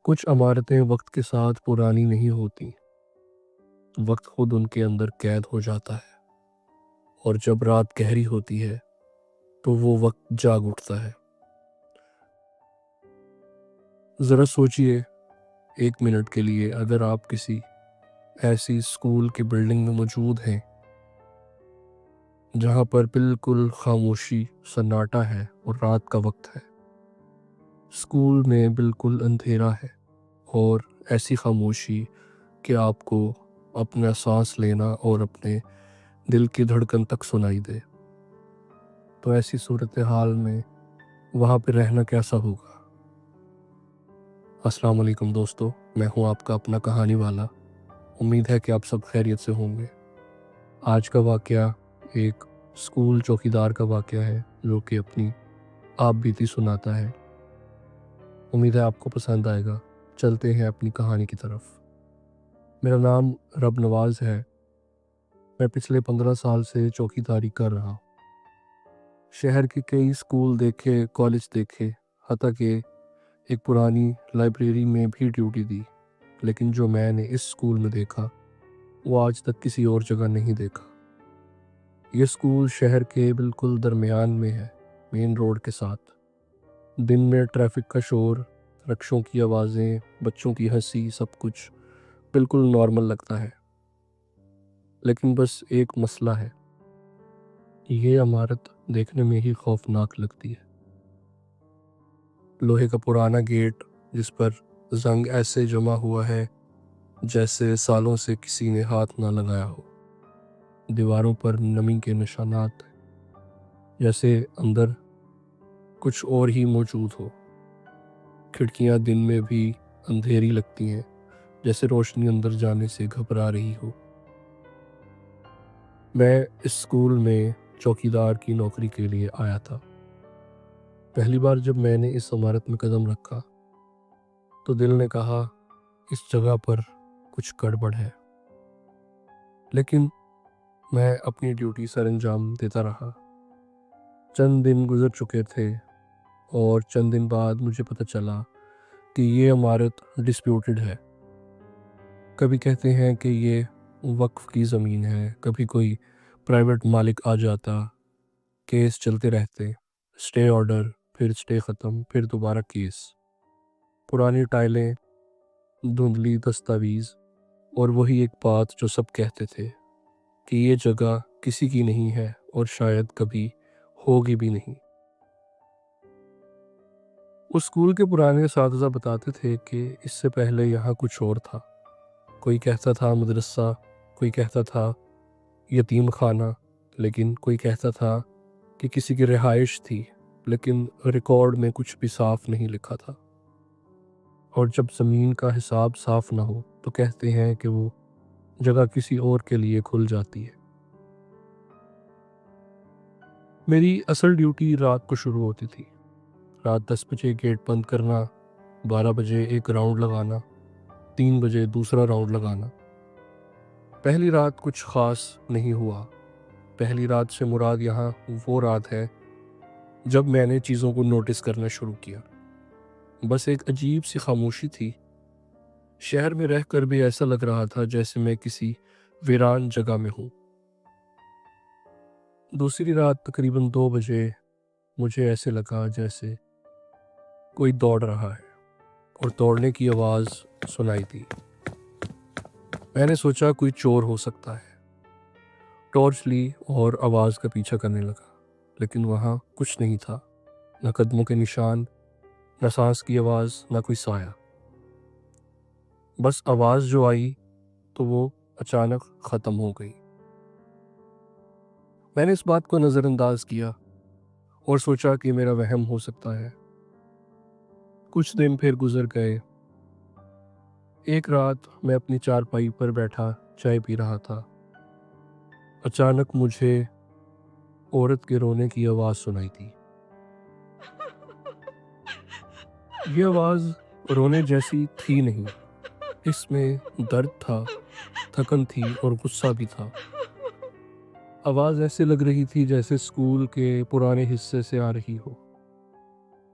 कुछ इमारतें वक्त के साथ पुरानी नहीं होती। वक्त खुद उनके अंदर कैद हो जाता है और जब रात गहरी होती है तो वो वक्त जाग उठता है। ज़रा सोचिए, 1 मिनट के लिए, अगर आप किसी ऐसी स्कूल की बिल्डिंग में मौजूद हैं जहाँ पर बिल्कुल खामोशी, सन्नाटा है और रात का वक्त है। स्कूल में बिल्कुल अंधेरा है और ऐसी खामोशी कि आपको अपना सांस लेना और अपने दिल की धड़कन तक सुनाई दे। तो ऐसी सूरत हाल में वहाँ पे रहना कैसा होगा? अस्सलाम वालेकुम दोस्तों, मैं हूँ आपका अपना कहानी वाला। उम्मीद है कि आप सब खैरियत से होंगे। आज का वाक़या एक स्कूल चौकीदार का वाक़या है जो कि अपनी आप बीती सुनाता है। उम्मीद है आपको पसंद आएगा। चलते हैं अपनी कहानी की तरफ। मेरा नाम रब नवाज़ है। मैं पिछले 15 साल से चौकीदारी कर रहा हूँ। शहर के कई स्कूल देखे, कॉलेज देखे, हत्ता कि एक पुरानी लाइब्रेरी में भी ड्यूटी दी, लेकिन जो मैंने इस स्कूल में देखा वो आज तक किसी और जगह नहीं देखा। ये स्कूल शहर के बिल्कुल दरमियान में है, मेन रोड के साथ। दिन में ट्रैफिक का शोर, रिक्शों की आवाज़ें, बच्चों की हंसी, सब कुछ बिल्कुल नॉर्मल लगता है। लेकिन बस एक मसला है, ये इमारत देखने में ही खौफनाक लगती है। लोहे का पुराना गेट जिस पर जंग ऐसे जमा हुआ है जैसे सालों से किसी ने हाथ ना लगाया हो। दीवारों पर नमी के निशानात, जैसे अंदर कुछ और ही मौजूद हो। खिड़कियां दिन में भी अंधेरी लगती हैं, जैसे रोशनी अंदर जाने से घबरा रही हो। मैं इस स्कूल में चौकीदार की नौकरी के लिए आया था। पहली बार जब मैंने इस इमारत में कदम रखा तो दिल ने कहा, इस जगह पर कुछ गड़बड़ है। लेकिन मैं अपनी ड्यूटी सर अंजाम देता रहा। चंद दिन गुजर चुके थे और चंद दिन बाद मुझे पता चला कि ये इमारत डिस्प्यूटेड है। कभी कहते हैं कि ये वक्फ की ज़मीन है, कभी कोई प्राइवेट मालिक आ जाता, केस चलते रहते, स्टे ऑर्डर, फिर स्टे ख़त्म, फिर दोबारा केस। पुरानी टाइलें, धुंधली दस्तावेज़ और वही एक बात जो सब कहते थे कि ये जगह किसी की नहीं है और शायद कभी होगी भी नहीं। उस स्कूल के पुराने असातिज़ा बताते थे कि इससे पहले यहाँ कुछ और था। कोई कहता था मदरसा, कोई कहता था यतीम खाना, लेकिन कोई कहता था कि किसी की रिहाइश थी, लेकिन रिकॉर्ड में कुछ भी साफ नहीं लिखा था। और जब ज़मीन का हिसाब साफ ना हो तो कहते हैं कि वो जगह किसी और के लिए खुल जाती है। मेरी असल ड्यूटी रात को शुरू होती थी। रात 10 बजे गेट बंद करना, 12 बजे एक राउंड लगाना, 3 बजे दूसरा राउंड लगाना। पहली रात कुछ ख़ास नहीं हुआ। पहली रात से मुराद यहाँ वो रात है जब मैंने चीज़ों को नोटिस करना शुरू किया। बस एक अजीब सी खामोशी थी। शहर में रहकर भी ऐसा लग रहा था जैसे मैं किसी वीरान जगह में हूँ। दूसरी रात तकरीबन 2 बजे मुझे ऐसे लगा जैसे कोई दौड़ रहा है और दौड़ने की आवाज़ सुनाई दी। मैंने सोचा कोई चोर हो सकता है। टॉर्च ली और आवाज़ का पीछा करने लगा, लेकिन वहाँ कुछ नहीं था। न कदमों के निशान, न सांस की आवाज़, न कोई साया। बस आवाज़ जो आई तो वो अचानक ख़त्म हो गई। मैंने इस बात को नज़रअंदाज किया और सोचा कि मेरा वहम हो सकता है। कुछ दिन फिर गुजर गए। एक रात मैं अपनी चारपाई पर बैठा चाय पी रहा था। अचानक मुझे औरत के रोने की आवाज़ सुनाई दी। ये आवाज़ रोने जैसी थी नहीं। इसमें दर्द था, थकन थी और गुस्सा भी था। आवाज़ ऐसे लग रही थी जैसे स्कूल के पुराने हिस्से से आ रही हो।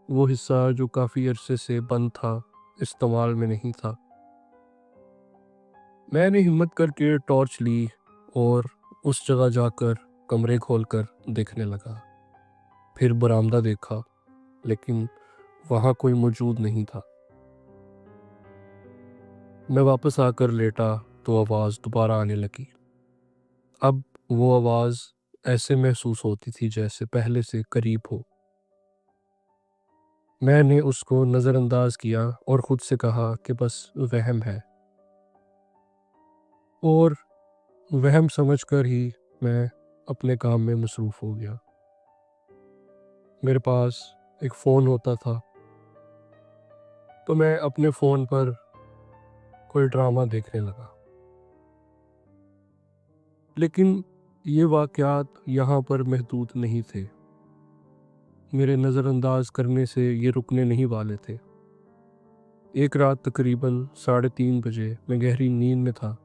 वो हिस्सा जो काफ़ी अरसे से बंद था इस्तेमाल में नहीं था। मैंने हिम्मत करके टॉर्च ली और उस जगह जाकर कमरे खोलकर देखने लगा। फिर बरामदा देखा, लेकिन वहाँ कोई मौजूद नहीं था। मैं वापस आकर लेटा तो आवाज़ दोबारा आने लगी। अब वो आवाज़ ऐसे महसूस होती थी जैसे पहले से करीब हो। मैंने उसको नज़रअंदाज किया और ख़ुद से कहा कि बस वहम है, और वहम समझकर ही मैं अपने काम में मसरूफ़ हो गया। मेरे पास एक फ़ोन होता था, तो मैं अपने फ़ोन पर कोई ड्रामा देखने लगा। लेकिन ये वाक़यात यहाँ पर महदूद नहीं थे। मेरे नज़रअंदाज करने से ये रुकने नहीं वाले थे। एक रात तकरीबन 3:30 बजे मैं गहरी नींद में था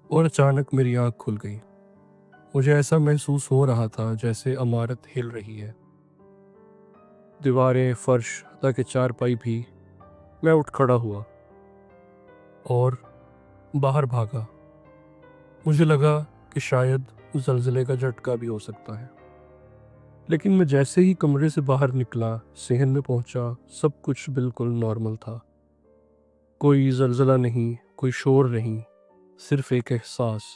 और अचानक मेरी आँख खुल गई। मुझे ऐसा महसूस हो रहा था जैसे इमारत हिल रही है। दीवारें, फर्श, हत्ता कि चारपाई भी। मैं उठ खड़ा हुआ और बाहर भागा। मुझे लगा कि शायद ज़लज़ले का झटका भी हो सकता है। लेकिन मैं जैसे ही कमरे से बाहर निकला, सहन में पहुंचा, सब कुछ बिल्कुल नॉर्मल था। कोई ज़लज़ला नहीं, कोई शोर नहीं, सिर्फ एक एहसास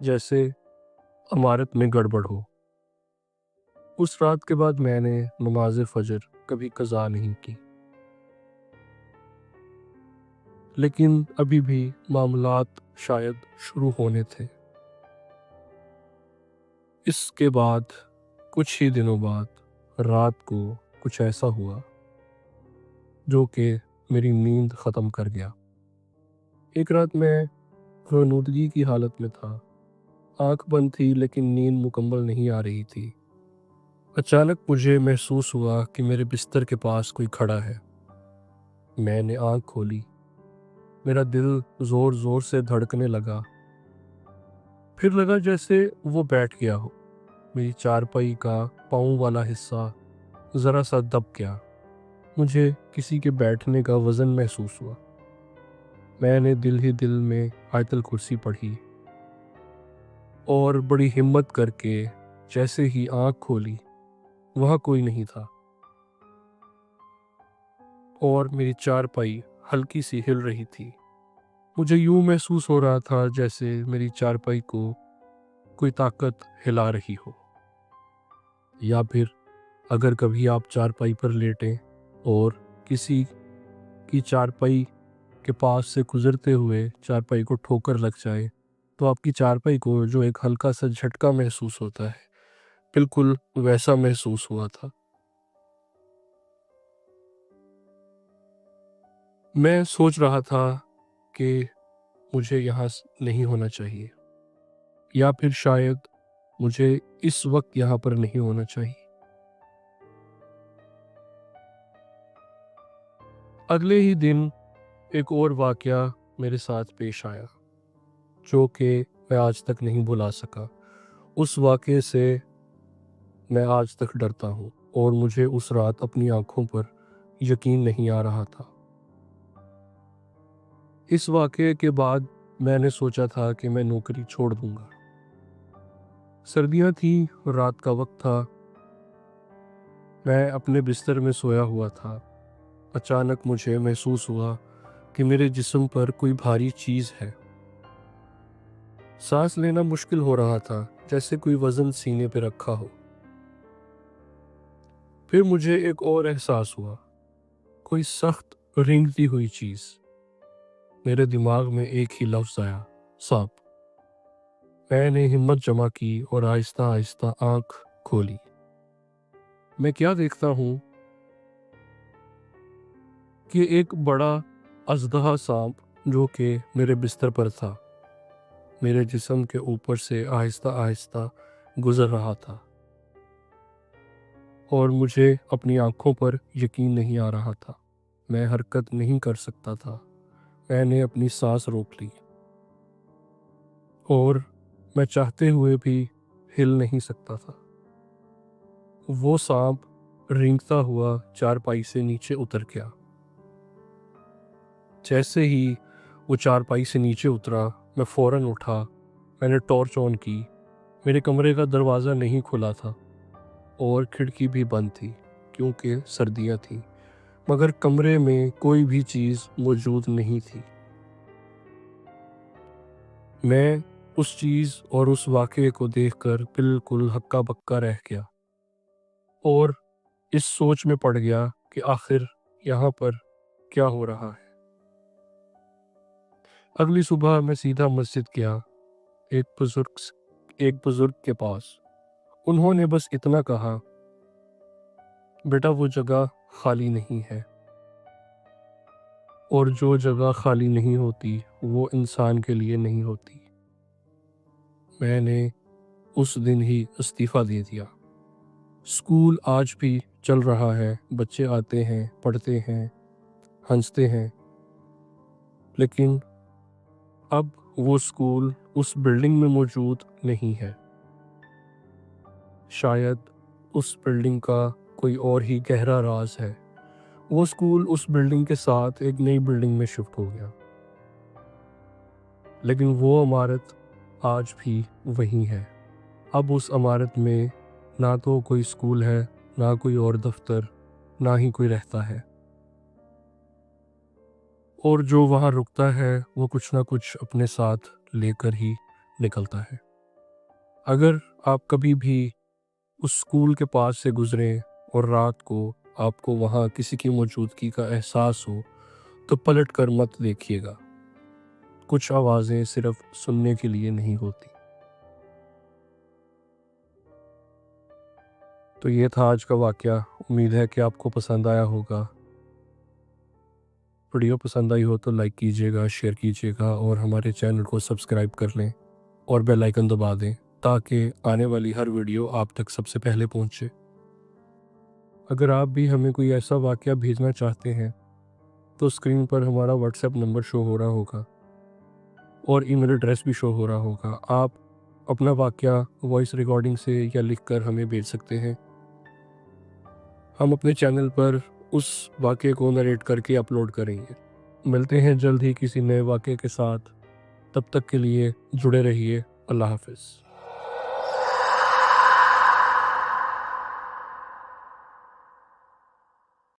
जैसे इमारत में गड़बड़ हो। उस रात के बाद मैंने नमाज फ़जर कभी कज़ा नहीं की। लेकिन अभी भी मामलात शायद शुरू होने थे। इसके बाद कुछ ही दिनों बाद रात को कुछ ऐसा हुआ जो कि मेरी नींद ख़त्म कर गया। एक रात मैं फ़नूदगी की हालत में था। आँख बंद थी लेकिन नींद मुकम्मल नहीं आ रही थी। अचानक मुझे महसूस हुआ कि मेरे बिस्तर के पास कोई खड़ा है। मैंने आँख खोली। मेरा दिल ज़ोर ज़ोर से धड़कने लगा। फिर लगा जैसे वो बैठ गया हो। मेरी चारपाई का पाँव वाला हिस्सा ज़रा सा दब गया। मुझे किसी के बैठने का वज़न महसूस हुआ। मैंने दिल ही दिल में आयतल कुर्सी पढ़ी और बड़ी हिम्मत करके जैसे ही आँख खोली, वहाँ कोई नहीं था और मेरी चारपाई हल्की सी हिल रही थी। मुझे यूँ महसूस हो रहा था जैसे मेरी चारपाई को कोई ताकत हिला रही हो। या फिर अगर कभी आप चारपाई पर लेटें और किसी की चारपाई के पास से गुजरते हुए चारपाई को ठोकर लग जाए, तो आपकी चारपाई को जो एक हल्का सा झटका महसूस होता है, बिल्कुल वैसा महसूस हुआ था। मैं सोच रहा था कि मुझे यहाँ नहीं होना चाहिए, या फिर शायद मुझे इस वक्त यहाँ पर नहीं होना चाहिए। अगले ही दिन एक और वाकया मेरे साथ पेश आया जो कि मैं आज तक नहीं भुला सका। उस वाक़ये से मैं आज तक डरता हूँ और मुझे उस रात अपनी आँखों पर यकीन नहीं आ रहा था। इस वाक़ये के बाद मैंने सोचा था कि मैं नौकरी छोड़ दूँगा। सर्दियाँ थीं, रात का वक़्त था, मैं अपने बिस्तर में सोया हुआ था। अचानक मुझे महसूस हुआ कि मेरे जिस्म पर कोई भारी चीज़ है। सांस लेना मुश्किल हो रहा था, जैसे कोई वज़न सीने पे रखा हो। फिर मुझे एक और एहसास हुआ, कोई सख्त रेंगती हुई चीज़। मेरे दिमाग में एक ही लफ्ज़ आया, सांप। मैंने हिम्मत जमा की और आहिस्ता आहिस्ता आँख खोली। मैं क्या देखता हूँ कि एक बड़ा अजदहा सांप जो कि मेरे बिस्तर पर था, मेरे जिस्म के ऊपर से आहिस्ता आहिस्ता गुज़र रहा था और मुझे अपनी आँखों पर यकीन नहीं आ रहा था। मैं हरकत नहीं कर सकता था। मैंने अपनी सांस रोक ली और मैं चाहते हुए भी हिल नहीं सकता था। वो सांप रेंगता हुआ चारपाई से नीचे उतर गया। जैसे ही वो चारपाई से नीचे उतरा, मैं फ़ौरन उठा। मैंने टॉर्च ऑन की। मेरे कमरे का दरवाज़ा नहीं खुला था और खिड़की भी बंद थी क्योंकि सर्दियाँ थीं, मगर कमरे में कोई भी चीज़ मौजूद नहीं थी। मैं उस चीज़ और उस वाक़ये को देखकर बिल्कुल हक्का-बक्का रह गया और इस सोच में पड़ गया कि आखिर यहाँ पर क्या हो रहा है। अगली सुबह मैं सीधा मस्जिद गया, एक बुज़ुर्ग के पास। उन्होंने बस इतना कहा, बेटा वो जगह खाली नहीं है, और जो जगह खाली नहीं होती वो इंसान के लिए नहीं होती। मैंने उस दिन ही इस्तीफ़ा दे दिया। स्कूल आज भी चल रहा है, बच्चे आते हैं, पढ़ते हैं, हँसते हैं, लेकिन अब वो स्कूल उस बिल्डिंग में मौजूद नहीं है। शायद उस बिल्डिंग का कोई और ही गहरा राज है। वो स्कूल उस बिल्डिंग के साथ एक नई बिल्डिंग में शिफ्ट हो गया, लेकिन वो इमारत आज भी वहीं है। अब उस इमारत में ना तो कोई स्कूल है, ना कोई और दफ्तर, ना ही कोई रहता है, और जो वहाँ रुकता है वो कुछ ना कुछ अपने साथ लेकर ही निकलता है। अगर आप कभी भी उस स्कूल के पास से गुजरें और रात को आपको वहाँ किसी की मौजूदगी का एहसास हो, तो पलट कर मत देखिएगा। कुछ आवाज़ें सिर्फ सुनने के लिए नहीं होती। तो ये था आज का वाक़या। उम्मीद है कि आपको पसंद आया होगा। वीडियो पसंद आई हो तो लाइक कीजिएगा, शेयर कीजिएगा और हमारे चैनल को सब्सक्राइब कर लें और बेल आइकन दबा दें ताकि आने वाली हर वीडियो आप तक सबसे पहले पहुंचे। अगर आप भी हमें कोई ऐसा वाक़या भेजना चाहते हैं तो स्क्रीन पर हमारा व्हाट्सएप नंबर शो हो रहा होगा और ईमेल एड्रेस भी शो हो रहा होगा। आप अपना वाक़या वॉइस रिकॉर्डिंग से या लिखकर हमें भेज सकते हैं। हम अपने चैनल पर उस वाक़ये को नरेट करके अपलोड करेंगे। मिलते हैं जल्द ही किसी नए वाक़ये के साथ। तब तक के लिए जुड़े रहिए। अल्लाह हाफ़िज़।